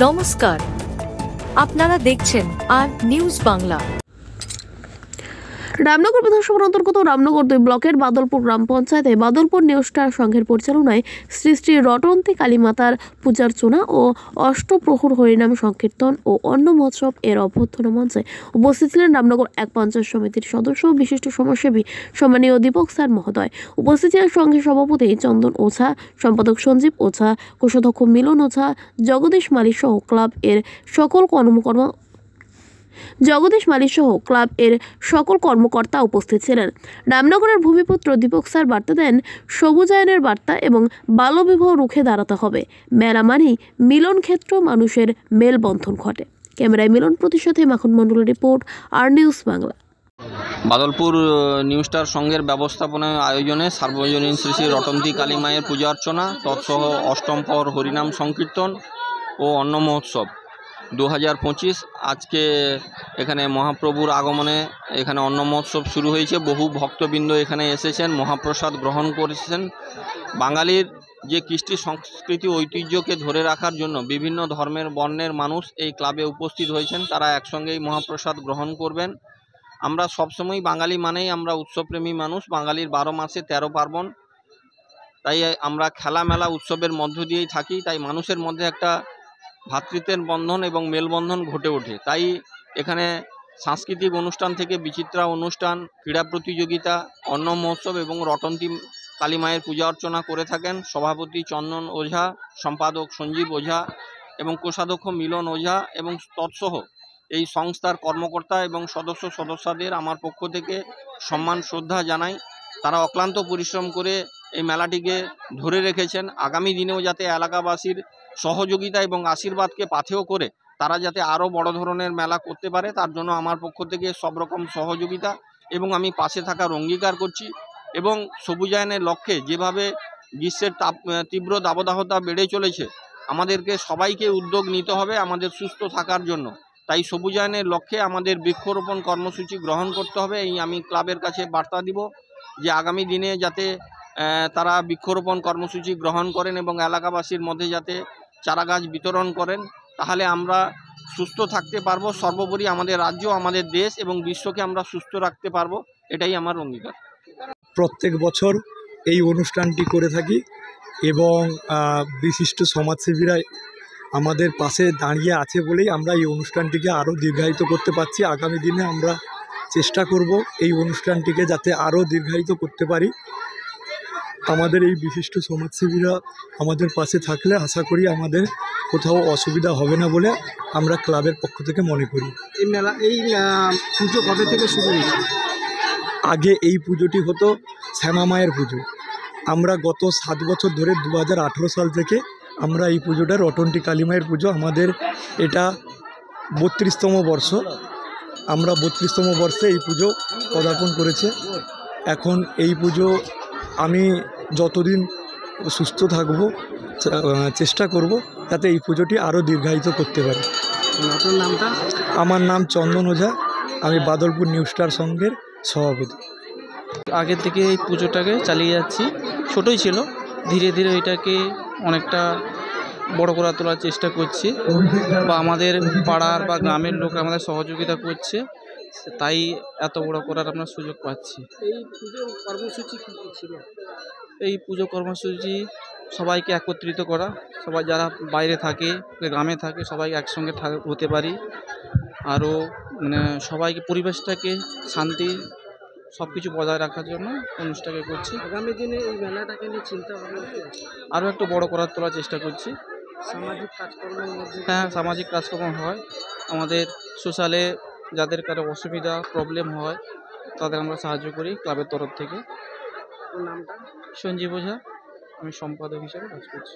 নমস্কার, আপনারা দেখছেন আর নিউজ বাংলা। রামনগর বিধানসভার অন্তর্গত রামনগর 2 ব্লকের বাদলপুর গ্রাম পঞ্চায়েতে বাদলপুর নিউ স্টার সংঘের পরিচালনায় শ্রী শ্রী রটন্তী কালীমাতার পূজার্চনা ও অষ্টপ্রহর হরিনাম সংকীর্তন ও অন্ন মহোৎসব এর অভ্যর্থনা মঞ্চে উপস্থিত ছিলেন রামনগর 1 পঞ্চায়েত সমিতির সদস্য ও বিশিষ্ট সমাজসেবী সম্মানীয় দীপক স্যার মহোদয়। উপস্থিত ছিলেন সংঘের সভাপতি চন্দন ওঝা, সম্পাদক সঞ্জীব ওঝা, কোষাধ্যক্ষ মিলন ওঝা, জগদীশ মালী সহ ক্লাব এর সকল কর্মকর্তা উপস্থিত ছিলেন। রামনগরের ভূমিপুত্র দীপক স্যার বার্তা দেন, সবুজায়নের বার্তা এবং বাল্যবিবাহ রুখে দাঁড়াতে হবে। মেলা মানেই মিলন ক্ষেত্র, মানুষের মেলবন্ধন ঘটে। ক্যামেরায় মিলন প্রতির সাথে মাখন মণ্ডলের রিপোর্ট, আর news Bangla. Badalpur new star সংঘের ব্যবস্থাপনায় আয়োজনে সার্বজনীন শ্রী শ্রী রটন্তী কালী মায়ের পূজা অর্চনা তৎসহ অষ্টম প্রহর হরিনাম সংকীর্তন ও অন্ন মহোৎসব 2025 আজকে এখানে মহাপ্রভুর আগমনে এখানে অন্ন মহোৎসব শুরু হয়েছে। বহু ভক্তবৃন্দ এখানে এসেছেন, মহাপ্রসাদ গ্রহণ করেছেন। বাঙালির যে কৃষ্টি সংস্কৃতি ঐতিহ্যকে ধরে রাখার জন্য বিভিন্ন ধর্মের বর্ণের মানুষ এই ক্লাবে উপস্থিত হয়েছেন। তারা একসঙ্গেই মহাপ্রসাদ গ্রহণ করবেন। আমরা সবসময় বাঙালি মানেই আমরা উৎসবপ্রেমী মানুষ। বাঙালির 12 মাসে 13 পার্বণ, তাই আমরা খেলা মেলা উৎসবের মধ্য দিয়েই থাকি। তাই মানুষের মধ্যে একটা ভ্রাতৃত্বের বন্ধন এবং মেলবন্ধন ঘটে ওঠে। তাই এখানে সাংস্কৃতিক অনুষ্ঠান থেকে বিচিত্রা অনুষ্ঠান, ক্রীড়া প্রতিযোগিতা, অন্ন মহোৎসব এবং রটন্তী কালী মায়ের পূজা অর্চনা করে থাকেন সভাপতি চন্দন ওঝা, সম্পাদক সঞ্জীব ওঝা এবং কোষাধ্যক্ষ মিলন ওঝা এবং তৎসহ এই সংস্থার কর্মকর্তা এবং সদস্যদের আমার পক্ষ থেকে সম্মান শ্রদ্ধা জানাই। তারা অক্লান্ত পরিশ্রম করে এই মেলাটিকে ধরে রেখেছেন। আগামী দিনেও যাতে এলাকাবাসীর সহযোগিতা এবং আশীর্বাদকে পাথেয় করে তারা যাতে আরও বড় ধরনের মেলা করতে পারে, তার জন্য আমার পক্ষ থেকে সব রকম সহযোগিতা এবং আমি পাশে থাকার অঙ্গীকার করছি। এবং সবুজায়নের লক্ষ্যে যেভাবে গ্রীষ্মের তীব্র দাবদাহতা বেড়ে চলেছে, আমাদেরকে সবাইকে উদ্যোগ নিতে হবে আমাদের সুস্থ থাকার জন্য। তাই সবুজায়নের লক্ষ্যে আমাদের বৃক্ষরোপণ কর্মসূচি গ্রহণ করতে হবে। এই আমি ক্লাবের কাছে বার্তা দিব যে আগামী দিনে যাতে তারা বৃক্ষরোপণ কর্মসূচি গ্রহণ করেন এবং এলাকাবাসীর মধ্যে যাতে চারাগাছ বিতরণ করেন, তাহলে আমরা সুস্থ থাকতে পারবো। সর্বোপরি আমাদের রাজ্য, আমাদের দেশ এবং বিশ্বকে আমরা সুস্থ রাখতে পারবো, এটাই আমার অঙ্গীকার। প্রত্যেক বছর এই অনুষ্ঠানটি করে থাকি এবং বিশিষ্ট সমাজসেবীরা আমাদের পাশে দাঁড়িয়ে আছে বলেই আমরা এই অনুষ্ঠানটিকে আরও দীর্ঘায়িত করতে পারছি। আগামী দিনে আমরা চেষ্টা করব এই অনুষ্ঠানটিকে যাতে আরও দীর্ঘায়িত করতে পারি। আমাদের এই বিশিষ্ট সমাজসেবীরা আমাদের পাশে থাকলে আশা করি আমাদের কোথাও অসুবিধা হবে না বলে আমরা ক্লাবের পক্ষ থেকে মনে করি। এই পুজো কবে থেকে শুরু হয়েছে? আগে এই পুজোটি হতো শ্যামা মায়ের পুজো। আমরা গত 7 বছর ধরে 2018 সাল থেকে আমরা এই পুজোটা রটন্তী কালী মায়ের পুজো, আমাদের এটা 32তম বর্ষ। আমরা 32তম বর্ষে এই পুজো পদার্পণ করেছে। এখন এই পুজো আমি যতদিন সুস্থ থাকব চেষ্টা করব যাতে এই পুজোটি আরও দীর্ঘায়িত করতে পারি। আপনার নামটা? আমার নাম চন্দন ওঝা, আমি বাদলপুর নিউ স্টার সংঘের সভাপতি। আগে থেকে এই পুজোটাকে চালিয়ে যাচ্ছি, ছোটোই ছিল, ধীরে ধীরে এটাকে অনেকটা বড় করা তোলার চেষ্টা করছি বা আমাদের পাড়ার বা গ্রামের লোক আমাদের সহযোগিতা করছে, তাই এত বড় করার আমরা সুযোগ পাচ্ছি। এই পুজোর কর্মসূচি কী কী ছিল? এই পুজো কর্মসূচি সবাইকে একত্রিত করা, সবাই যারা বাইরে থাকে, গ্রামে থাকে, সবাই একসঙ্গে হতে পারি, আরও সবাইকে পরিবেশটাকে শান্তি সব কিছু বজায় রাখার জন্য অনুষ্ঠানকে করছি। আগামী দিনে এই মেলাটাকে নিয়ে চিন্তা ভাবনা আরও একটু বড় করার তোলার চেষ্টা করছি। সামাজিক কাজকর্মের মধ্যে? হ্যাঁ, সামাজিক কাজকর্ম হয় আমাদের সোশ্যালে, যাদের কারো অসুবিধা প্রবলেম হয় তাদের আমরা সাহায্য করি ক্লাবের তরফ থেকে। নামটা? সঞ্জীব ওঝা, আমি সম্পাদক হিসেবে কাজ করছি।